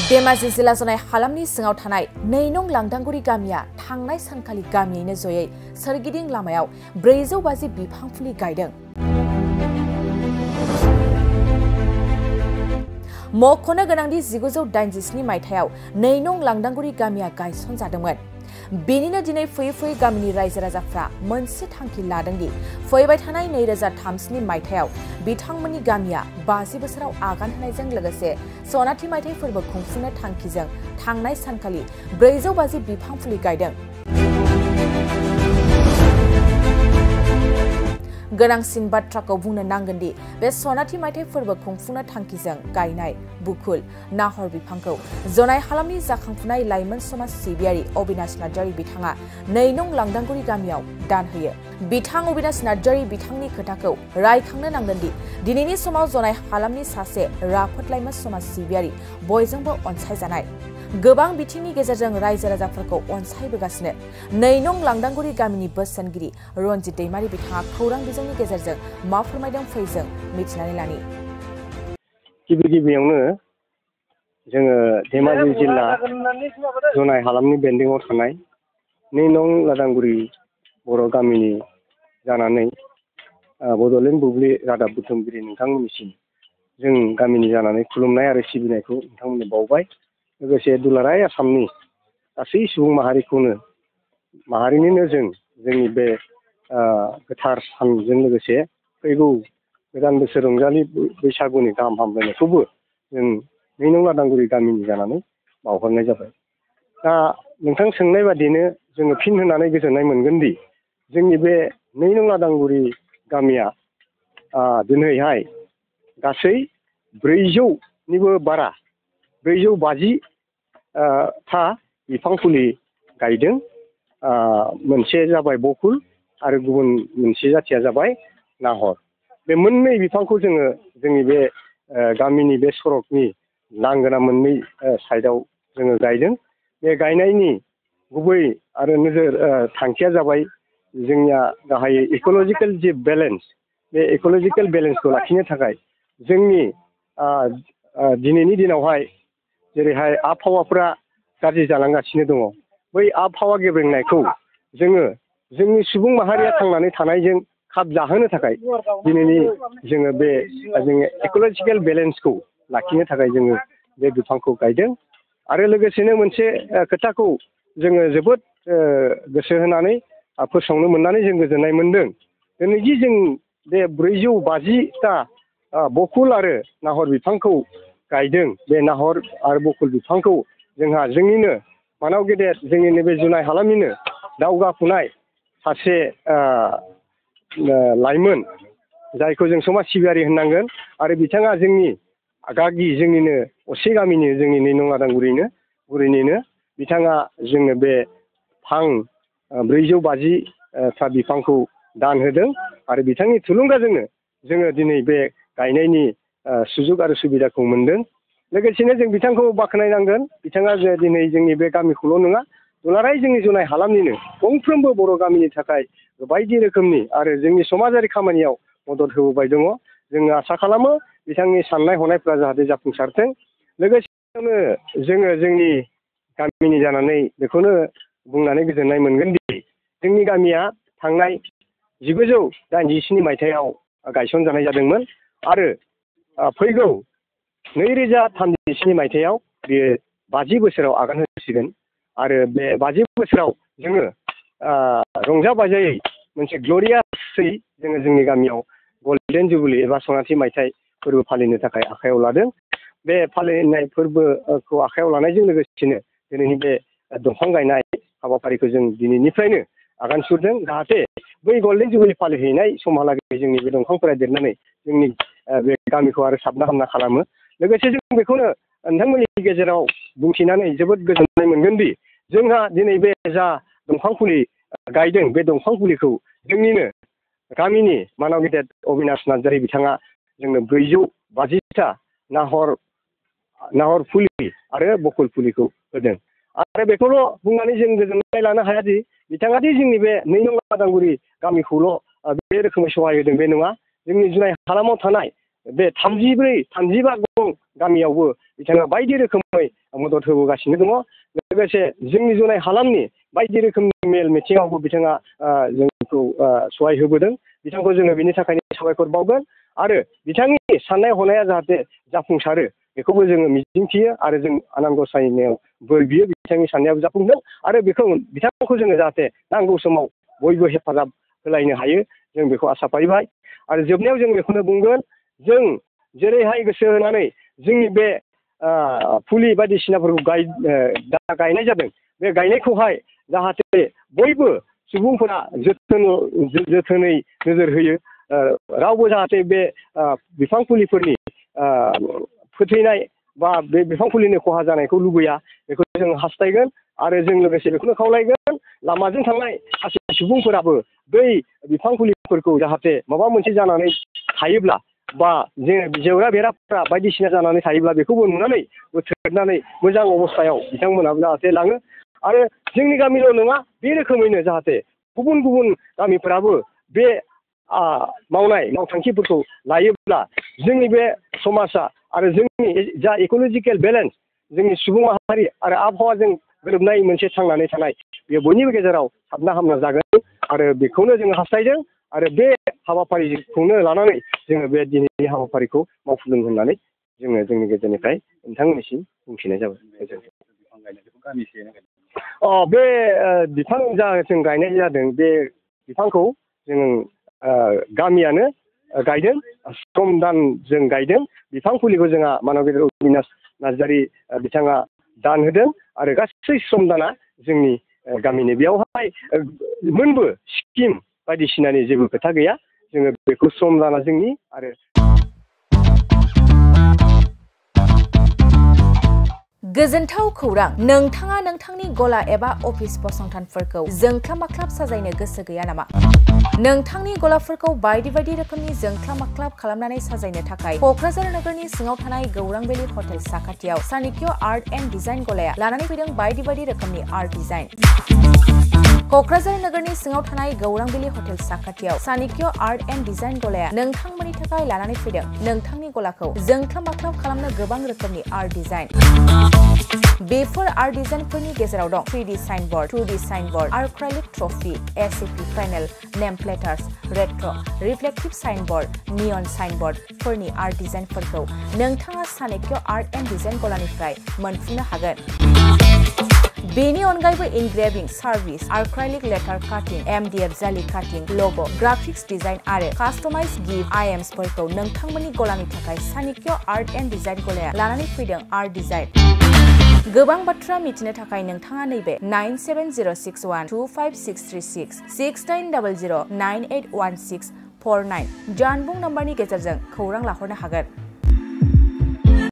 धेमाजि जिल्ला जनाय हालामनि सिङाव थानाय 2 नं लांदांगुरि गामिया थांनाय सानखालि गामियैनो जयै सोरगिदिं लामायाव 450 बिफां फुलि गायदों। मख'नो गोनांदि 1987 मायथाइयाव 2 नं लांदांगुरि गामिया गायसनजादोंमोन। बेनिनो दिनै फैयै गामिनि रायजो राजाफ्रा मोनसे थांखि लादोंदि फैबाय थानाय 2037 मायथाइयाव बिथांमोननि गामिया 50 बोसोराव आगान होनायजों लोगोसे सनाथि मायथाइ फोरबो खुंफुंनो थांखिजों थांनाय सानखालि 450 बिफां फुलि गायदों। गोनांसिन बाथ्राखौ बुंनो नांगोनदि बे सनाथि मायथाइ फोरबो खुंफुंनो थांखिजों गायनाय बुकुल नाहर बिफांखौ जनाय हालामनि जाखांफुनाय लाइमोन समाज सिबियारि अबिनाश नार्जारी बिथाङा 2 नं लांदांगुरि गामियाव दान होयो। बिथां अबिनाश नार्जारी बिथांनि खोथाखौ रायखांनो नांगोनदि दिनैनि समाव जनाय हालामनि सासे राफोद लाइमोन समाज सिबियारि बयजोंबो अनसायजानाय। गोबां बिथिंनि गेजेरजों रायजो राजाफोरखौ अनसायबोगासिनो 2 नं लांदांगुरि गामिनि बोसोनगिरि रनजित दैमारि बिथाङा खौरां बिजोंनि गेजेरजों मा फोरमायदों फैजों मिथिनानै लानि। गिबियावनो जोङो धेमाजि जिल्ला जनाय हालामनि बेन्दोंआव थानाय 2 नं लांदांगुरि बर' गामिनि जानानै बड'लेण्ड बुब्लि रादाब बुथुमगिरि नोंथांमोननिसिम जों गामिनि जानानै खुलुमनाय आरो सिबिनायखौ नोंथांमोननो बावबाय। लोगोसे दुलाराय आसामनि गासै सुबुं माहारिनिनो जोंनि बे गोथार सानजों लोगोसे फैगौ गोदान बोसोर रंजालि बैसागुनि गाहाम हामलायनायखौबो जों 2 नं लांदांगुरि गामिनि जानानै बावहरनाय जाबाय। दा नोंथां सोंनाय बादिनो जोङो फिन होनानै गोजोननाय मोनगोनदि जोंनि बे 2 नं लांदांगुरि गामिया दिनैहाय गासै 400निबो बारा 450 था बिफां फुलि गायदों। मोनसे जाबाय बकुल आरो गुबुन मोनसे जाथिया जाबाय नाहर। बे मोननै बिफांखौ जोङो जोंनि बे गामिनि बे सरकनि लांगोना मोननै साइडआव जोङो गायदों। बे गायनायनि गुबै आरो नोजोर थांखिया जाबाय जोंनिया गाहायै इक'लजिकेल जि बेलेन्स, बे इक'लजिकेल बेलेन्सखौ लाखिनो थाखाय जोंनि दिनैनि दिनावहाय जेरैहाय आबहावाफ्रा गाज्रि जालांगासिनो दङ, बै आबहावा गेब्रेंनायखौ जोङो जोंनि सुबुं माहारिया थांनानै थानायजों खाब जाहोनो थाखाय दिनैनि जोङो बे जोङो इक'लजिकेल बेलेन्सखौ लाखिनो थाखाय जोङो बे बिफांखौ गायदों। आरो लोगोसेनो मोनसे खोथाखौ जोङो जोबोद गोसो होनानै फोसावनो मोननानै जों गोजोननाय मोनदों। दिनैदि जों बे 450टा बकुल आरो नाहर बिफांखौ गायदों। बे नाहर आरो बकुल बिफांखौ जोंहा जोंनिनो मानाव गेदेर जोंनिनो बे जुनाय हालामनिनो दावगाफुनाय सासे लाइमोन, जायखौ जों समाज सिबियारि होननांगोन। आरो बिथाङा जोंनि गागि जोंनिनो असे गामिनि जोंनि 2 नं लांदांगुरिनिनो बिथाङा जोंनो बे 450 था बिफांखौ दान होदों। आरो बिथांनि थुलुंगाजोंनो जोङो दिनै बे गायनायनि सुजुग आरो सुबिदाखौ मोनदों। लोगोसेनो जों बिथांखौ बाख्नायनांगोन। बिथाङा जे दिनै जोंनि बे गामिखौल' नङा, दुलाराय जोंनि जनाय हालामनिनो गंफ्रोमबो बर' गामिनि थाखाय बायदि रोखोमनि आरो जोंनि समाजारि खामानियाव मदद होबोबाय दङ। जोङो आसा खालामो बिथांनि साननाय हनायफ्रा जाहाथे जाफुंसारथों। लोगोसेनो जोङो जोंनि गामिनि जानानै बेखौनो बुंनानै गोजोननाय मोनगोनदि जोंनि गामिया थांनाय 1987 मायथाइयाव गायसनजानाय जादोंमोन आरो फैगौ 2037 मायथाइयाव बेयो 50 बोसोराव आगान होसिगोन। आरो बे 50 बोसोराव जोङो रंजा बाजायै मोनसे ग्ल'रियासै जोङो जोंनि गामियाव गल्डेन जुबुलि एबा सनाथि मायथाइ फोरबो फालिनो थाखाय आखायाव लादों। बे फालिनाय फोरबोखौ आखायाव लानायजों लोगोसेनो दिनैनि बे दंफां गायनाय हाबाफारिखौ जों दिनैनिफ्रायनो आगान सुरदों, जाहाथे बै गल्डेन जुबुलि फालिहैनाय समहालागै जोंनि बे दंफांफोरा देरनानै जोंनि बे गामिखौ आरो साबना हामना खालामो। लोगोसे जों बेखौनो नोंथांमोननि गेजेराव बुंथिनानै जोबोद गोजोननाय मोनगोनदि जोंहा दिनै बे जा दंफां फुलि गायदों, बे दंफां फुलिखौ जोंनिनो गामिनि मानाव गेदेर अबिनाश नार्जारी बिथाङा जोंनो 450टा नाहर फुलि आरो बकुल फुलिखौ होदों। आरो बेखौल' बुंनानै जों गोजोननाय लानो हायादि बिथाङा दि जोंनि बे 2 नं लांदांगुरि गामिखौल' बे रोखोमै सहाय होदों बे नङा। जोंनि जुनाय हालामाव थानाय बे 34-35 गं गामियावबो बिथाङा बायदि रोखोमै मदद होबोगासिनो दङ लोगोसे जोंनि जनाय हालामनि बायदि रोखोमनि मेल मिथिङावबो बिथाङा जोंखौ सहाय होबोदों बिथांखौ जोङो बिनि थाखायनो साबायखर बावगोन आरो बिथांनि साननाय हनाया जाहाथे जाफुंसारो बेखौबो जोङो मिजिंथियो आरो जों आनान गसाइनियाव बोर बियो बिथांनि साननायाबो जाफुंदों आरो बिथांखौ जोङो जाहाथे नांगौ समाव बयबो हेफाजाब होलायनो हायो जों बेखौ आसा फारिबाय आरो जोबनायाव जों बेखौनो बुंगोन जों जेरैहाय गोसो होनानै जोंनि बे फुलि बायदिसिनाफोरखौ गायनाय जादों बे गायनायखौहाय जाहाथे बयबो सुबुंफोरा जोथोनै नोजोर होयो रावबो जाहाथे बे बिफां फुलिफोरनि फोथैनाय बा बे बिफां फुलिनि खहा जानायखौ लुबैया बेखौ जों हास्थायगोन आरो जों लोगोसे बेखौनो खावलायगोन लामाजों थांनाय गासै सुबुंफोराबो बै बिफां फुलिफोरखौ जाहाथे माबा मोनसे जानानै थायोब्ला बा जेवरा बेराफोरा बायदिसिना जानानै थायोब्ला बेखौबो नुनानै बोथ्रोदनानै मोजां अबस्थायाव बिथांमोनाबो जाहाथे लाङो आरो जोंनि गामिल' नङा बे रोखोमैनो जाहाथे गुबुन गुबुन गामिफोराबो बे मावथांखिफोरखौ लायोब्ला जोंनि बे समाजा आरो जोंनि जा इक'लजिकेल बेलेन्स जोंनि सुबुं माहारि आरो आबहावाजों गोरोबनाय मोनसे थांनानै थानाय बेयो बयनिबो गेजेराव हाबना हामना जागोन आरो बेखौनो जोङो हास्थायदों आरो बे हाबाफारिखौनो लानानै जोङो बे दिनैनि हाबाफारिखौ मावफुंदों होननानै जोङो जोंनि गेजेरनिफ्राय नोंथांमोननिसिम बुंथिनाय जाबाय बे बिफां जा जों गायनाय जादों बे बिफांखौ जों गामियानो गायदों सम दान जों गायदों बिफां फुलिखौ जोंहा मानगेजेर अबिनाश नार्जारि बिथाङा दान होदों आरो गासै सम दाना जोंनि गामिनि बेयावहाय मोनबो स्किम बायदिसिनानि जेबो खोथा गैया जोङो बेखौ सम दाना जोंनि आरो गोजोनथाव खौरां नोंथाङा नोंथांनि गला एबा अफिस फसंथानफोरखौ जोंख्लाब माख्लाब साजायनो गोसो गैया नामा नोंथांनि गलाफोरखौ बायदि बायदि रोखोमनि जोंख्लाब माख्लाब खालामनानै साजायनो थाखाय क'क्राझार नोगोरनि सिङाव थानाय गौरां भेलि हटेल साखाथियाव सानिक्य आर्ट एन्ड डिजाइन गलाया लानानै फैदों बायदि बायदि रोखोमनि आर्ट डिजाइन क'क्राझार नोगोरनि सिङाव थानाय गौरां भेलि हटेल साखाथियाव सानिक्य आर्ट एन्ड डिजाइन गलाया नोंथांमोननि थाखाय लानानै फैदों नोंथांनि गलाखौ जोंख्लाब माख्लाब खालामनो गोबां रोखोमनि आर्ट डिजाइन बेफोर आर्ट डिजाइनफोरनि गेजेराव दं 3D signboard 2D signboard acrylic trophy एसएपी पेनेल नेम प्लेटार्स रेट्र' रिफ्लेक्टिभ साइनबोर्ड नियन साइनबोर्डफोरनि आर्ट डिजाइनफोरखौ नोंथाङा सानिक्य आर्ट एन्ड डिजाइन गलानिफ्राय मोनफुंनो हागोन बेनि अनगायैबो इनग्रेविं सार्भिस आर्क्राइलिक लेटार काटिं एमडीएफ जालि काटिं लग' ग्राफिक्स डिजाइन आरो कास्टमाइज गिफ्ट आइएम्सफोरखौ नोंथांमोननि गलानि थाखाय सानिक्य आर्ट एन्ड डिजाइन गलाया लानानै फैदों आर्ट डिजाइन गोबां बाथ्रा मिथिनो थाखाय नोंथाङा नैबे 9706125636 6900981649 जानबुं नम्बरनि गेजेरजों खौरां लाहरनो हागोन